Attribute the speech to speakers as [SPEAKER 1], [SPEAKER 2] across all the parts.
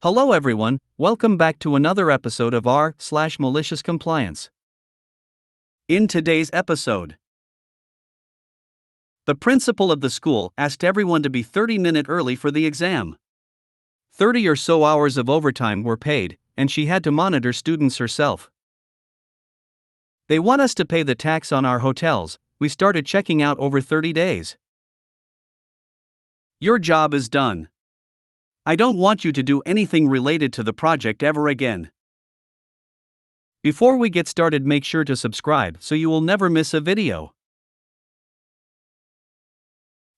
[SPEAKER 1] Hello everyone, welcome back to another episode of r/MaliciousCompliance. In today's episode, the principal of the school asked everyone to be 30 minutes early for the exam. 30 or so hours of overtime were paid, and she had to monitor students herself. They want us to pay the tax on our hotels. We started checking out over 30 days. Your job is done. I don't want you to do anything related to the project ever again. Before we get started, make sure to subscribe so you will never miss a video.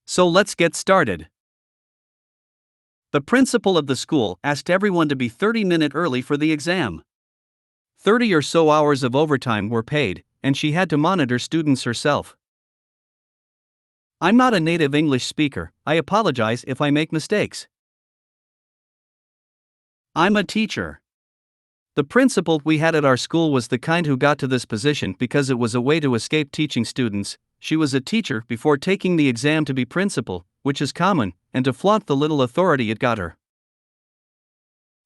[SPEAKER 1] So let's get started. The principal of the school asked everyone to be 30 minutes early for the exam. 30 or so hours of overtime were paid, and she had to monitor students herself. I'm not a native English speaker. I apologize if I make mistakes. I'm a teacher. The principal we had at our school was the kind who got to this position because it was a way to escape teaching students. She was a teacher before taking the exam to be principal, which is common, and to flaunt the little authority it got her.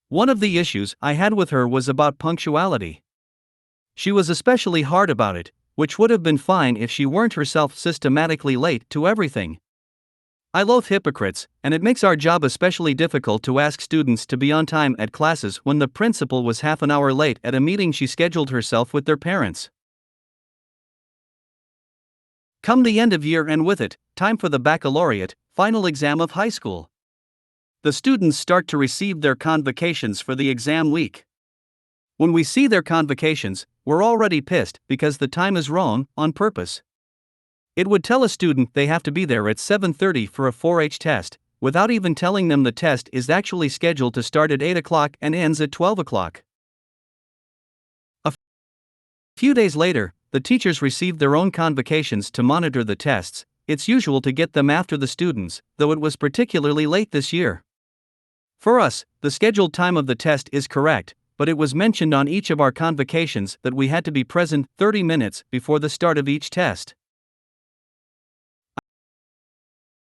[SPEAKER 1] One of the issues I had with her was about punctuality. She was especially hard about it, which would have been fine if she weren't herself systematically late to everything. I loathe hypocrites, and it makes our job especially difficult to ask students to be on time at classes when the principal was half an hour late at a meeting she scheduled herself with their parents. Come the end of year and with it, time for the baccalaureate, final exam of high school. The students start to receive their convocations for the exam week. When we see their convocations, we're already pissed because the time is wrong, on purpose. It would tell a student they have to be there at 7:30 for a 4-H test, without even telling them the test is actually scheduled to start at 8 o'clock and ends at 12 o'clock. A few days later, the teachers received their own convocations to monitor the tests. It's usual to get them after the students, though it was particularly late this year. For us, the scheduled time of the test is correct, but it was mentioned on each of our convocations that we had to be present 30 minutes before the start of each test.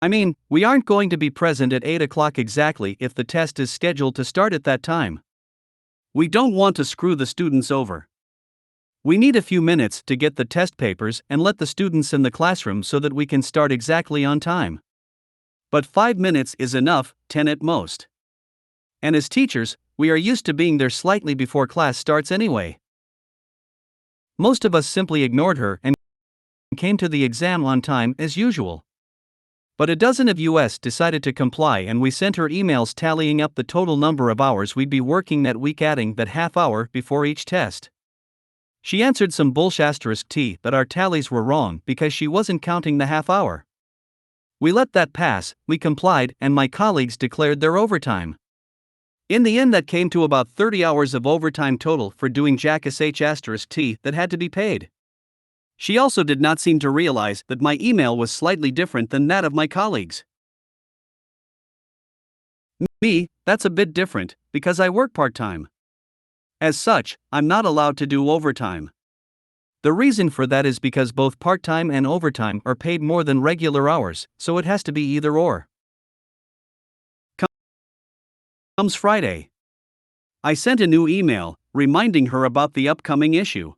[SPEAKER 1] I mean, we aren't going to be present at 8 o'clock exactly if the test is scheduled to start at that time. We don't want to screw the students over. We need a few minutes to get the test papers and let the students in the classroom so that we can start exactly on time. But 5 minutes is enough, 10 at most. And as teachers, we are used to being there slightly before class starts anyway. Most of us simply ignored her and came to the exam on time as usual. But a dozen of us decided to comply, and we sent her emails tallying up the total number of hours we'd be working that week, adding that half hour before each test. She answered some bullshit that our tallies were wrong because she wasn't counting the half hour. We let that pass, we complied, and my colleagues declared their overtime. In the end, that came to about 30 hours of overtime total for doing Jackass that had to be paid. She also did not seem to realize that my email was slightly different than that of my colleagues. Me, that's a bit different, because I work part-time. As such, I'm not allowed to do overtime. The reason for that is because both part-time and overtime are paid more than regular hours, so it has to be either or. Comes Friday. I sent a new email, reminding her about the upcoming issue.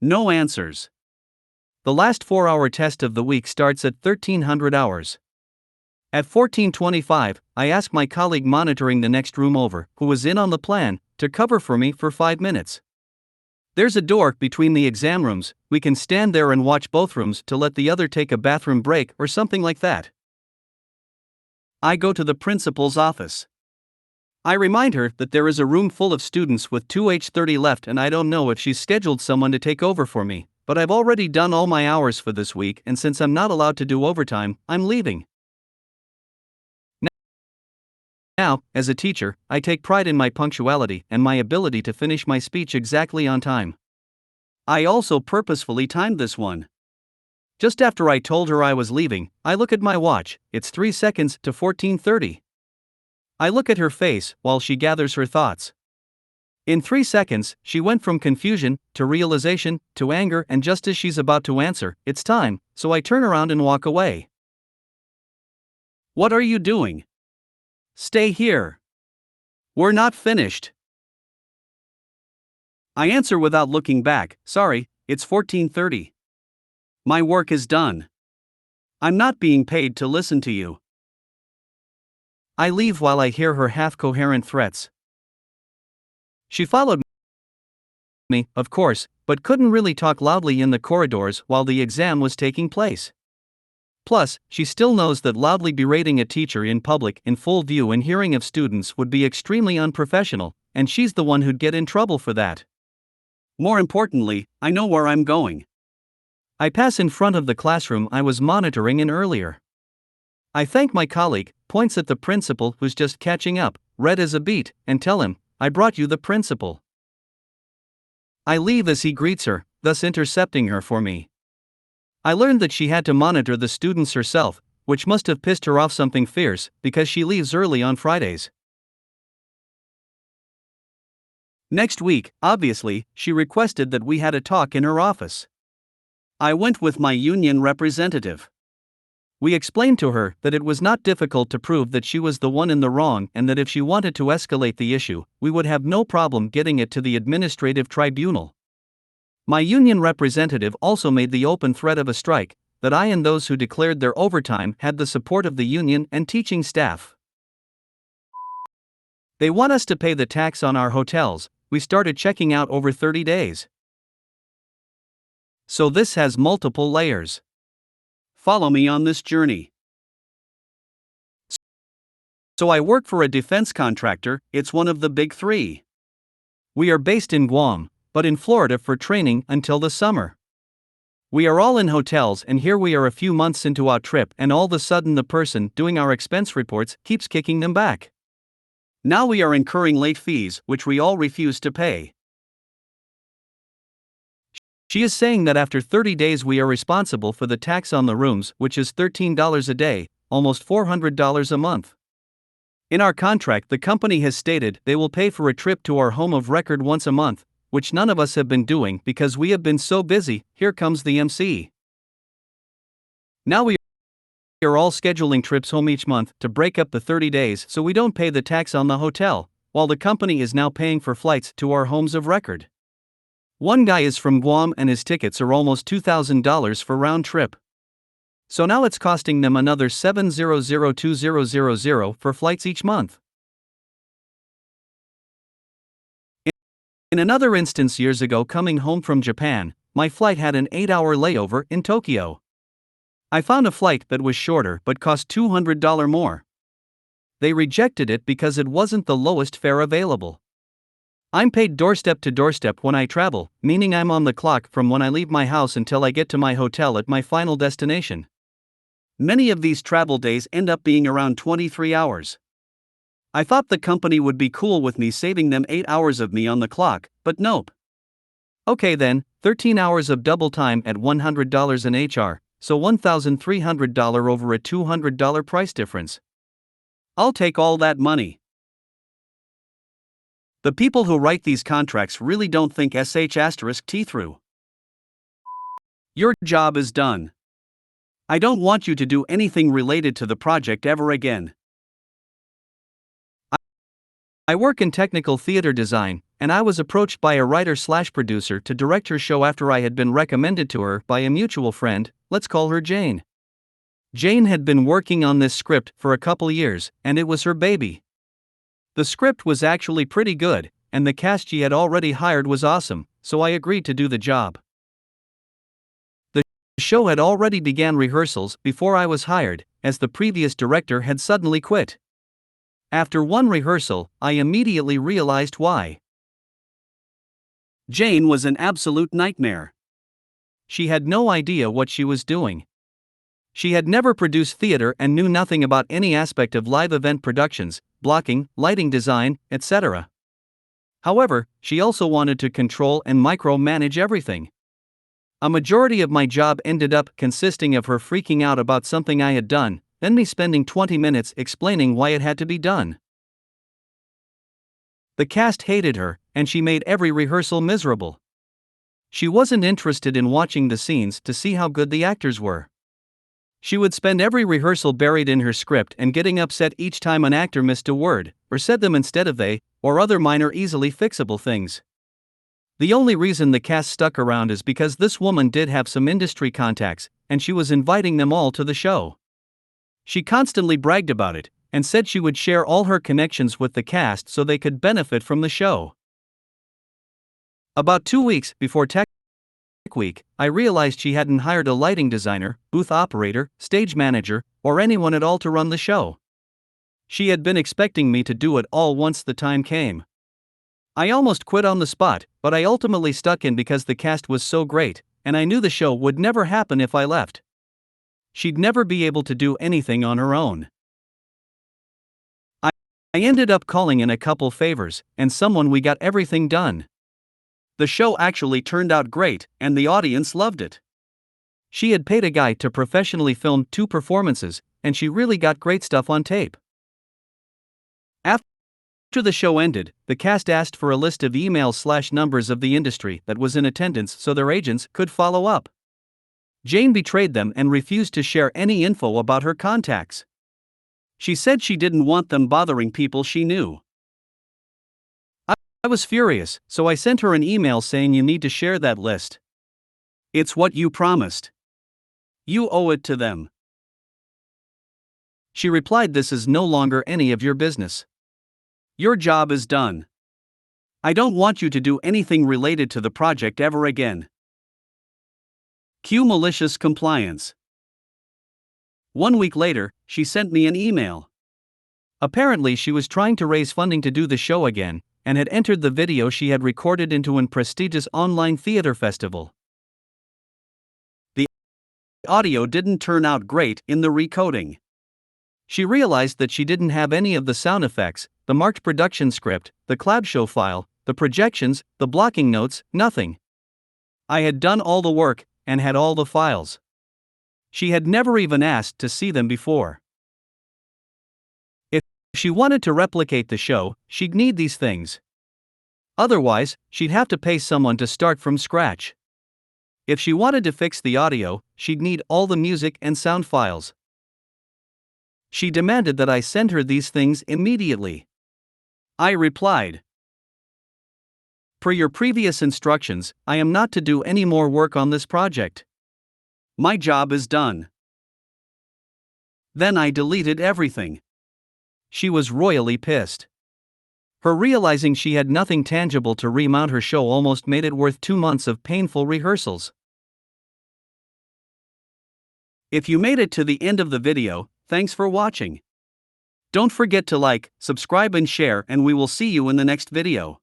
[SPEAKER 1] No answers. The last 4-hour test of the week starts at 1300 hours. At 14:25, I asked my colleague monitoring the next room over, who was in on the plan, to cover for me for 5 minutes. There's a door between the exam rooms. We can stand there and watch both rooms to let the other take a bathroom break or something like that. I go to the principal's office. I remind her that there is a room full of students with 2H30 left, and I don't know if she's scheduled someone to take over for me, but I've already done all my hours for this week, and since I'm not allowed to do overtime, I'm leaving. Now, as a teacher, I take pride in my punctuality and my ability to finish my speech exactly on time. I also purposefully timed this one. Just after I told her I was leaving, I look at my watch. It's 3 seconds to 14:30. I look at her face while she gathers her thoughts. In 3 seconds, she went from confusion to realization to anger, and just as she's about to answer, "It's time," so I turn around and walk away. "What are you doing? Stay here." We're not finished. I answer without looking back, sorry, it's 14:30. My work is done. I'm not being paid to listen to you. I leave while I hear her half-coherent threats. She followed me, of course, but couldn't really talk loudly in the corridors while the exam was taking place. Plus, she still knows that loudly berating a teacher in public in full view and hearing of students would be extremely unprofessional, and she's the one who'd get in trouble for that. More importantly, I know where I'm going. I pass in front of the classroom I was monitoring in earlier. I thank my colleague, points at the principal who's just catching up, red as a beet, and tell him, I brought you the principal. I leave as he greets her, thus intercepting her for me. I learned that she had to monitor the students herself, which must have pissed her off something fierce, because she leaves early on Fridays. Next week, obviously, she requested that we had a talk in her office. I went with my union representative. We explained to her that it was not difficult to prove that she was the one in the wrong and that if she wanted to escalate the issue, we would have no problem getting it to the administrative tribunal. My union representative also made the open threat of a strike, that I and those who declared their overtime had the support of the union and teaching staff. They want us to pay the tax on our hotels. We started checking out over 30 days. So this has multiple layers. Follow me on this journey. So I work for a defense contractor, it's one of the big three. We are based in Guam, but in Florida for training until the summer. We are all in hotels and here we are a few months into our trip and all of a sudden the person doing our expense reports keeps kicking them back. Now we are incurring late fees which we all refuse to pay. She is saying that after 30 days we are responsible for the tax on the rooms, which is $13 a day, almost $400 a month. In our contract, the company has stated they will pay for a trip to our home of record once a month, which none of us have been doing because we have been so busy. Here comes the MC. Now we are all scheduling trips home each month to break up the 30 days so we don't pay the tax on the hotel, while the company is now paying for flights to our homes of record. One guy is from Guam and his tickets are almost $2,000 for round trip. So now it's costing them another $700,2000 for flights each month. In another instance years ago coming home from Japan, my flight had an 8-hour layover in Tokyo. I found a flight that was shorter but cost $200 more. They rejected it because it wasn't the lowest fare available. I'm paid doorstep to doorstep when I travel, meaning I'm on the clock from when I leave my house until I get to my hotel at my final destination. Many of these travel days end up being around 23 hours. I thought the company would be cool with me saving them 8 hours of me on the clock, but nope. Okay then, 13 hours of double time at $100 in HR, so $1,300 over a $200 price difference. I'll take all that money. The people who write these contracts really don't think *T through. Your job is done. I don't want you to do anything related to the project ever again. I work in technical theater design, and I was approached by a writer/producer to direct her show after I had been recommended to her by a mutual friend, let's call her Jane. Jane had been working on this script for a couple years, and it was her baby. The script was actually pretty good, and the cast she had already hired was awesome, so I agreed to do the job. The show had already began rehearsals before I was hired, as the previous director had suddenly quit. After one rehearsal, I immediately realized why. Jane was an absolute nightmare. She had no idea what she was doing. She had never produced theater and knew nothing about any aspect of live event productions, blocking, lighting design, etc. However, she also wanted to control and micromanage everything. A majority of my job ended up consisting of her freaking out about something I had done, then me spending 20 minutes explaining why it had to be done. The cast hated her, and she made every rehearsal miserable. She wasn't interested in watching the scenes to see how good the actors were. She would spend every rehearsal buried in her script and getting upset each time an actor missed a word, or said them instead of they, or other minor easily fixable things. The only reason the cast stuck around is because this woman did have some industry contacts, and she was inviting them all to the show. She constantly bragged about it, and said she would share all her connections with the cast so they could benefit from the show. About 2 weeks before Tech Week, I realized she hadn't hired a lighting designer, booth operator, stage manager, or anyone at all to run the show. She had been expecting me to do it all once the time came. I almost quit on the spot, but I ultimately stuck in because the cast was so great, and I knew the show would never happen if I left. She'd never be able to do anything on her own. I ended up calling in a couple favors, and we got everything done. The show actually turned out great, and the audience loved it. She had paid a guy to professionally film 2 performances, and she really got great stuff on tape. After the show ended, the cast asked for a list of emails/numbers of the industry that was in attendance so their agents could follow up. Jane betrayed them and refused to share any info about her contacts. She said she didn't want them bothering people she knew. I was furious, so I sent her an email saying you need to share that list. It's what you promised. You owe it to them. She replied, this is no longer any of your business. Your job is done. I don't want you to do anything related to the project ever again. Cue malicious compliance. 1 week later, she sent me an email. Apparently she was trying to raise funding to do the show again, and had entered the video she had recorded into an prestigious online theater festival. The audio didn't turn out great in the recoding. She realized that she didn't have any of the sound effects, the marked production script, the cloud show file, the projections, the blocking notes, nothing. I had done all the work, and had all the files. She had never even asked to see them before. If she wanted to replicate the show, she'd need these things. Otherwise, she'd have to pay someone to start from scratch. If she wanted to fix the audio, she'd need all the music and sound files. She demanded that I send her these things immediately. I replied, per your previous instructions, I am not to do any more work on this project. My job is done. Then I deleted everything. She was royally pissed. Her realizing she had nothing tangible to remount her show almost made it worth 2 months of painful rehearsals. If you made it to the end of the video, thanks for watching. Don't forget to like, subscribe and share, and we will see you in the next video.